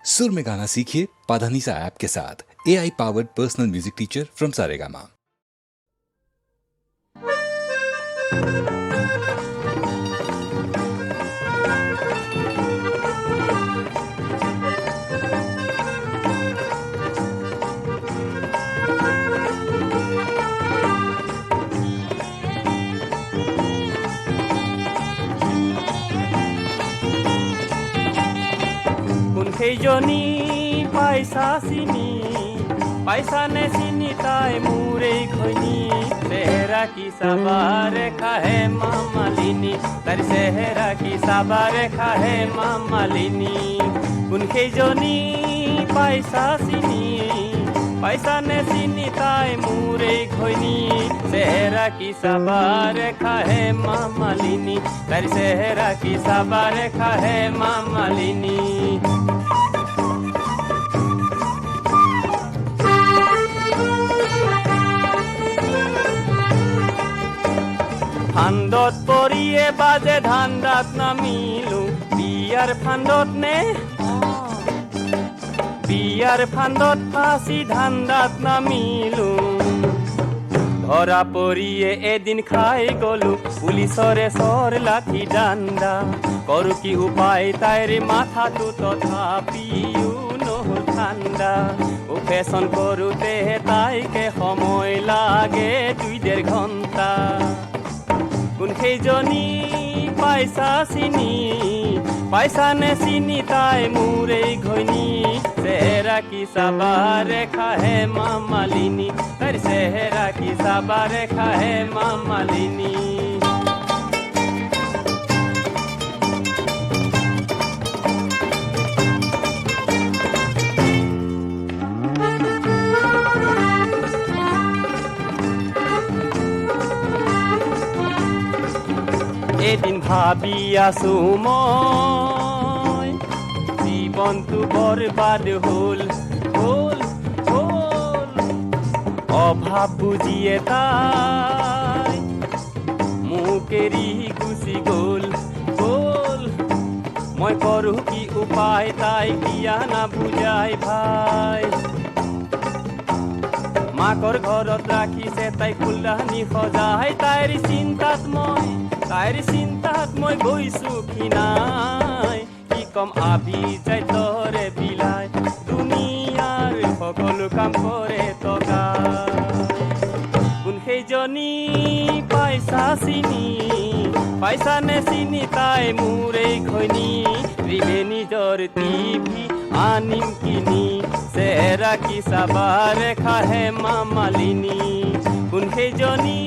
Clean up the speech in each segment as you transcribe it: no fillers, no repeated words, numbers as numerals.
सुर में गाना सीखिए पाधानीसा ऐप के साथ। AI powered personal music teacher from Saregama. সেইজনী পাইছা চিনি পাইছা নে চিনি তাই মোৰে ঘৈণী চেহেৰা কি চাবাৰে খাহে মামালিনী তাইৰ চেহেৰা কি চাবাৰে খাহে মামালিনী কোন সেইজনী পাইছা চিনি পাইছা নে চিনি তাই মোৰে ঘৈণী চেহেৰা কি চাবাৰে খাহে মামালিনী তাইৰ চেহেৰা কি চাবাৰে খাহে মামালিনী ফান্দত পৰিয়ে বাজে ধান্দাত নামিলো বিয়াৰ ফান্দত নে বিয়াৰ ফান্দত ফাঁচি ধান্দাত নামিলো ধৰা পৰিয়ে এদিন খাই গলো পুলিচৰে চৰ লাঠি ডাণ্ডা কৰো কি উপায় তাইৰ মাথাটো তথাপিও নহল ঠাণ্ডা ফেশ্বন কৰোতে তাইকে সময় লাগে 2.5 ঘণ্টা কোন সেইজনী পাইছা চিনি পাইছা নে চিনি তাই মোৰে ঘৈণী চেহেৰা কি চাবাৰে খাহে মামালিনী তাইৰ চেহেৰা কি চাবাৰে খাহে মামালিনী এদিন ভাবি আছো মই জীৱনটো বৰবাদ হ'ল হ'ল হ'ল অভাৱ বুজিয়ে তাই মোক এৰি গুচি গ'ল গ'ল মই কৰোঁ কি উপায় তাই কিয়া নাবুজাই ভাই মাকৰ ঘৰত ৰাখিছে তাই ফুলদানি সজাই তাইৰ চিন্তাত মই গৈছো খিনাই কি কম আবি যায় তৰে বিলাই দুনিয়াৰ সকলো কাম কৰে টকা কোন সেইজনী পাইছা চিনি পাইছা নে চিনি তাই মোৰে ঘৈণী ৰিবে নিজৰ টিভি আনিম কিনি চেহেৰা কি চাবাৰে খাহে মামালিনী কোন সেইজনী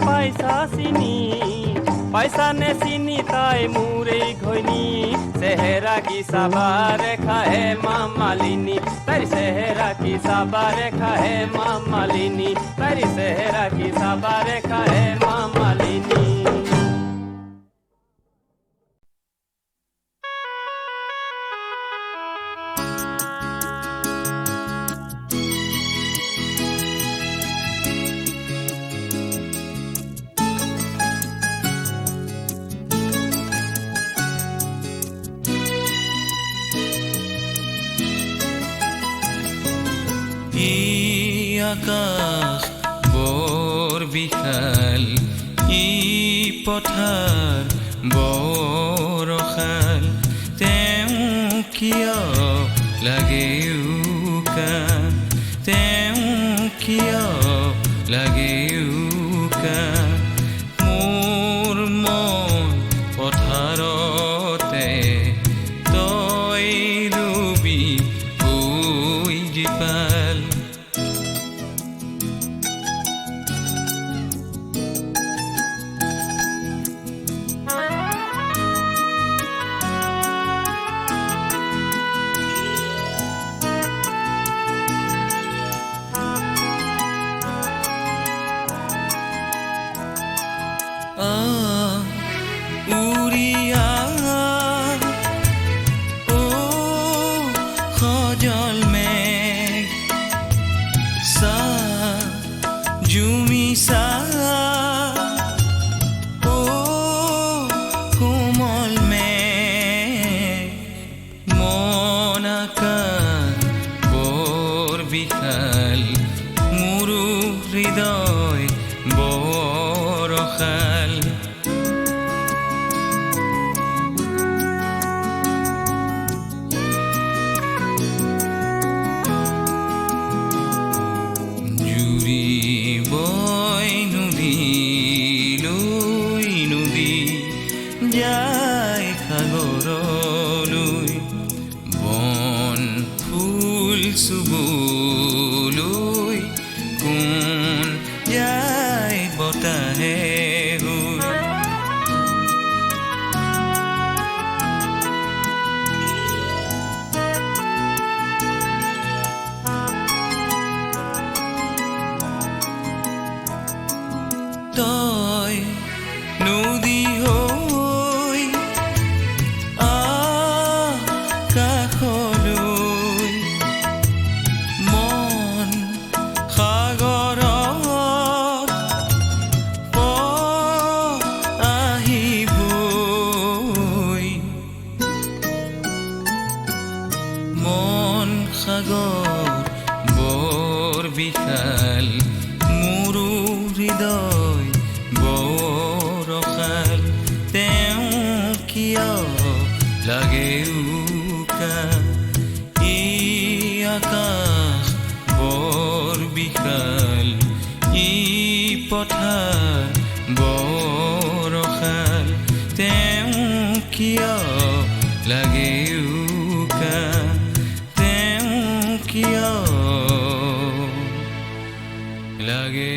পাইছা চিনি পাইছা নে চিনি তাই মোৰে ঘৈণী চেহেৰা কি চাবাৰে খাহে মামালিনী তাইৰ চেহেৰা কি চাবাৰে খাহে মামালিনী তাইৰ চেহেৰা কি চাবাৰে খাহে মামালিনী আকাশ বৰ বিশাল ই পথাৰ বৰশাল তেওঁ কিয় লাগে উকা তেওঁ কিয় লাগে উকা মোৰ মন পথাৰতে তই ৰুবি ঐ জীপাল উড়িয়া ও সজল মেঘ সা জুমি সা ও কোমল মেঘ মন আকাশ বিশাল মোৰো হৃদয় বৰশাল বৈ নদী লৈ নদী যায় সাগৰলৈ বন ফুল চুবলৈ কোন যায় বতাহে হৈ তই নদী হৈ আকাশলৈ মন সাগৰত আহিবই মন সাগৰ বৰ বিশাল মোৰো হৃদয় বৰশাল তেওঁ কিয় লাগে উকা ই আকাশ বৰ বিশাল ই পথাৰ বৰশাল তেওঁ কিয় লাগে উকা তেওঁ কিয় লাগে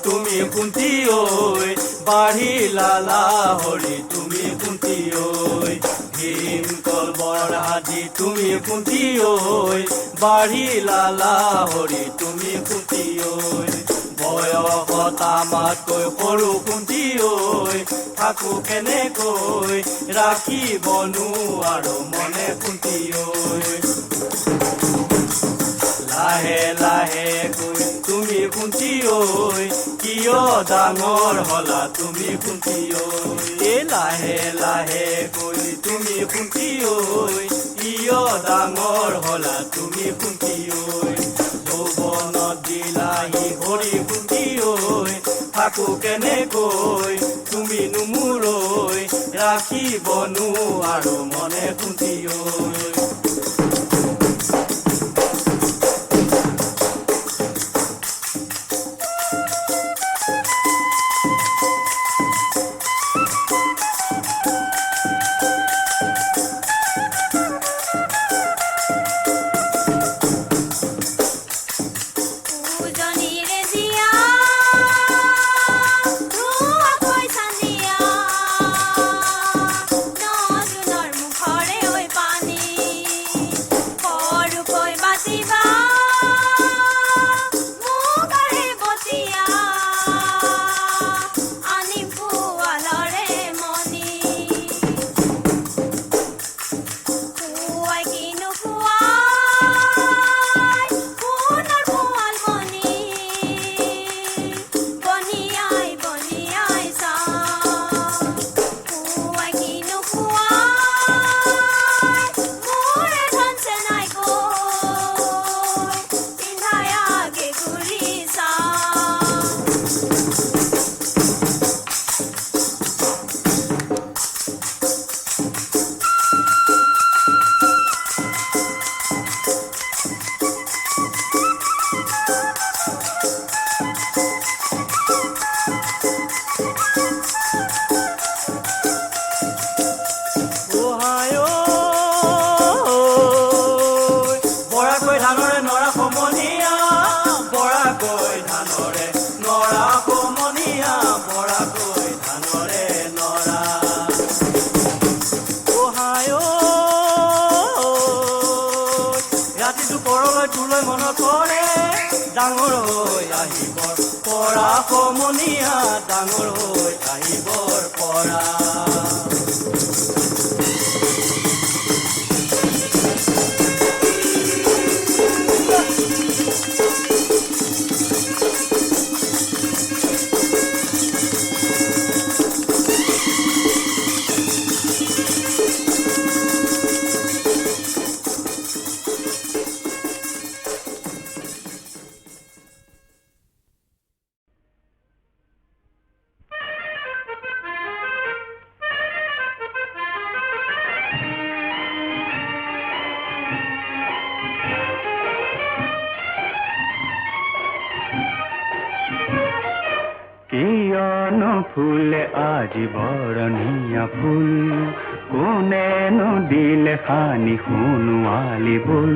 তুমি কুন্তি ঐ বাঢ়িলা লাহৰি তুমি কুন্তি ঐ ভীমকল বৰাদি তুমি কুন্তি ঐ বাঢ়িলা লাহৰি তুমি কুন্তি ঐ বয়সত আমাতকৈ সৰু কুন্তি ঐ থাকো কেনেকৈ ৰাখিবনো আৰু মনে কুন্তি ঐ লাহে লাহে কৈ তুমি কুন্তি ঐ কিয় ডাঙৰ হলা তুমি কুন্তি ঐ লাহে লাহে কৈ তুমি কুন্তি ঐ কিয় ডাঙৰ হলা তুমি কুন্তি ঐ যৌৱনত দিলাহি হৰি কুন্তি ঐ থাকো কেনেকৈ তুমি নুমুৰ ৰাখিবনো আৰু মনে কুন্তি ঐ পানী বৰাকৈ ধানৰে নৰা সমনীয়া বৰাকৈ ধানৰে নৰা ৰাতিটো পৰলৈ তোলৈ মনত পৰে ডাঙৰ হৈ আহিবৰ পৰা সমনীয়া ডাঙৰ হৈ আহিবৰ পৰা কিয়নো ফুলে আজি বৰণীয়া ফুল কোনেনো দিলে খানি সোণোৱালী বোল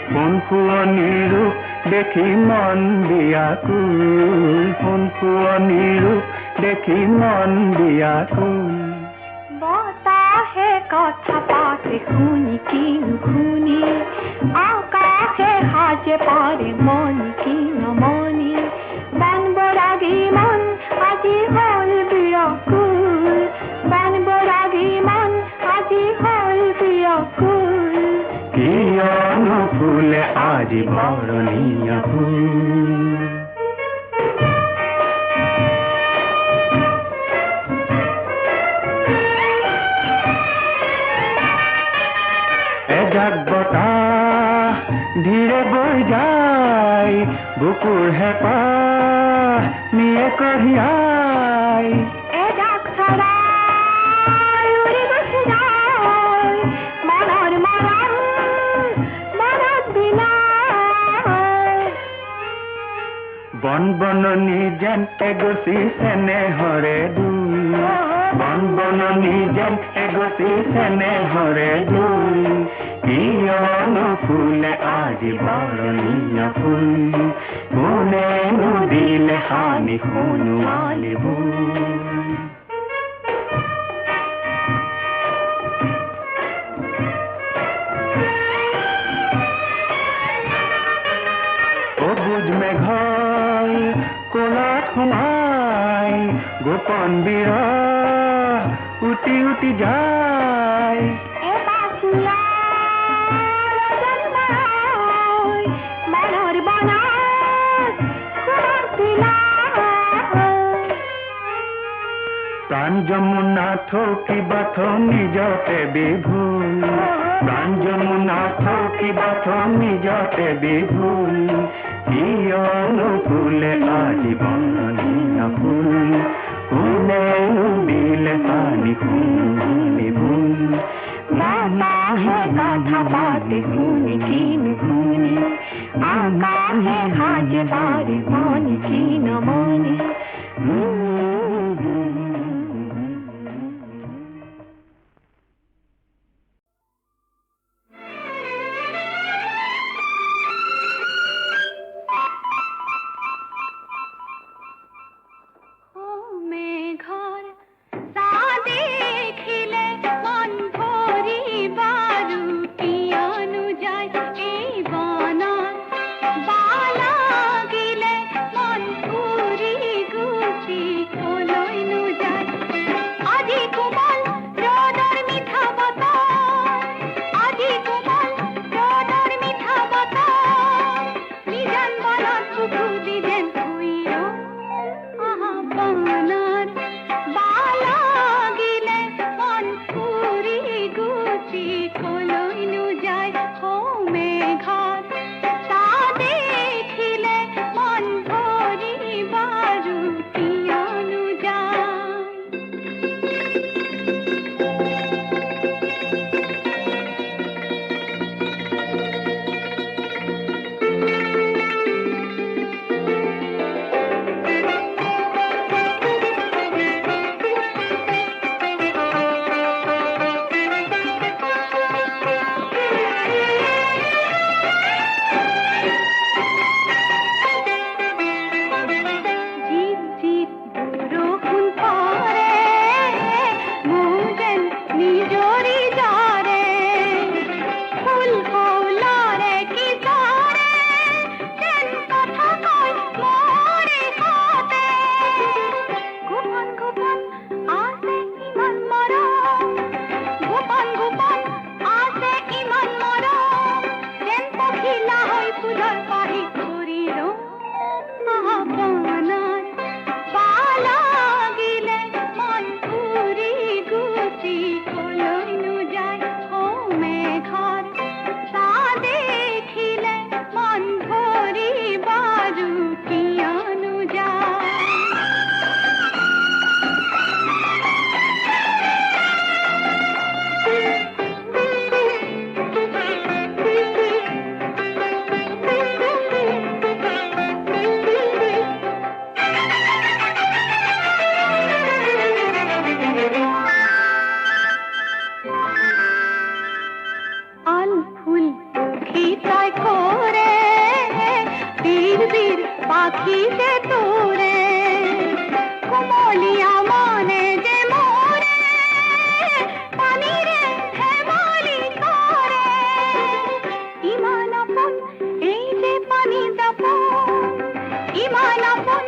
সোণ শুৱনি ৰূপ দেখি মন বিয়াকুল সোণ শুৱনি ৰূপ দেখি মন বিয়াকুল বতাহে কথা পাতে শুনি কি নুশুনি আকাশে সাজে পারে মনি কি নমনি বান বৰাগী মন আজি হল বিয়াকুল বান বৰাগী মন আজি হল বিয়াকুল কিয়নো ফুলে আজি বৰণীয়া ফুল এজাক বতাহ ধীৰে বৈ যায় বুকুৰ হেঁপাহ নিয়ে কঢ়িয়াই এজাক চৰাই উৰি গুচি যায় মনৰ মৰম মনত বিলায় বন বননি যেন এগচি চেনেহৰে দুল বন বননি যেন এগচি চেনেহৰে দুল কিয়নো ফুলে আজি বৰণীয়া ফুল কোনেনো দিলে খানি সোণোৱালী বোল অবুজ মেঘৰ কোলাত সোমাই গোপন বিৰহ উটি উটি যায় মনৰ বনত কুমাৰ প্ৰাণ যমুনা থকিবা থ নিজতে বিভুল প্ৰাণ যমুনা থকিবা থ নিজতে বিভুল কিয়নো ফুলে আজি বৰণীয়া ফুল কোনেনো দিলে পানী সোণোৱালী বোল বতাহে কথা পাতে শুনি কি নুশুনি আকাশে সাজে পারে মনি কি নমনি বালা গিলে মন ঘুরি ঘুরি কলৈ নো পাখি যে তোরে কোমলিয়া মনে যে মোরে পানি রে হেমলি করে ইমান আপন এই যে পানি দাপন ইমান আপন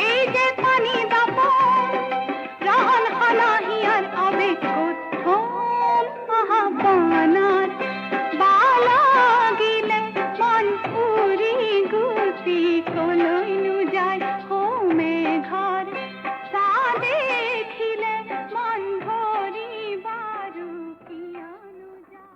এই যে পানি দাপন রান হানাহিয়ার আবেগ কোথম আহাবানার বালা গিলে মন পুরি গুছি কলইনু যায় হোমে ঘর সা দেখিলে মন ভরি বারু কিয়ানো যায়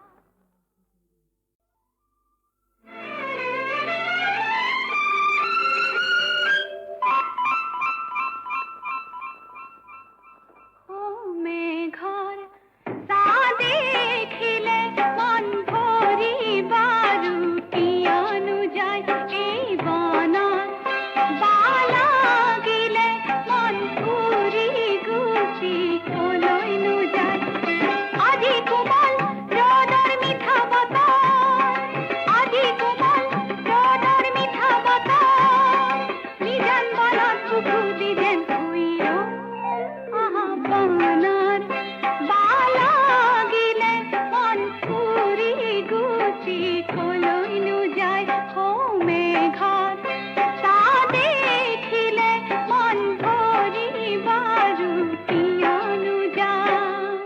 হোমে ঘর সা দেখিলে মন ভরি বারু কিয়ানো যায় এই বানার বালা গিলে মন পুরি গুছি কলইনু যায় আজি কোমল রোদর মিঠা বাতাস আজি কোমল রোদর মিঠা বাতাস নিজান বালাত পুকু দিদেন হইও আহা বানার বালা গিলে মন পুরি গুছি কলইনু যায় হোমে ঘর তা দেখিলে মন ভরি বারু কিয়ানো যায়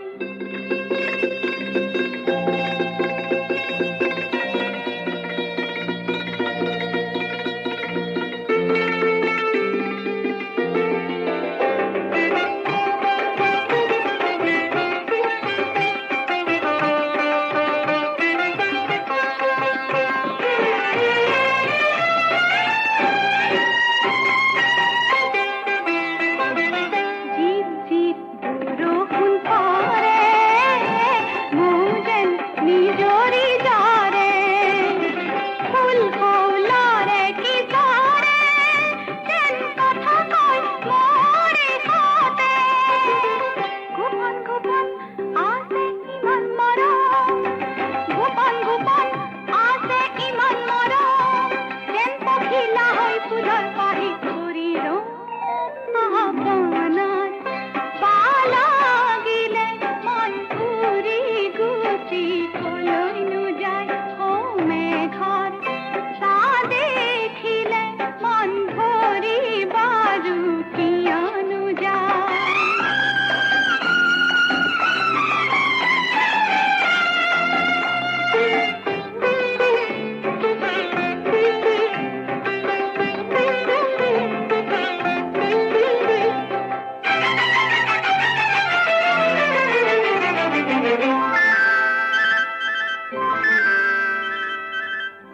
জিপ জিপ বরষুণ পরে মুজেন নিজরি যারে ফুল কৌলারে কি করে তেন কথা কয় মোরে হাতে গোপন গোপন আসে ইমান মরম গোপন গোপন আসে ইমান মরম তেন পখিলা হয় ফুলর পাহি করিল আহাবানার বালা গিলে মন পুরি গুছি কলইনু যায় হোমে ঘর তা দেখিলে মন ভরি বারু কিয়ানো যায়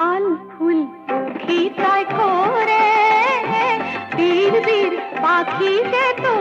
আল ফুল খিতায় করে বীর বীর পাখি যে তো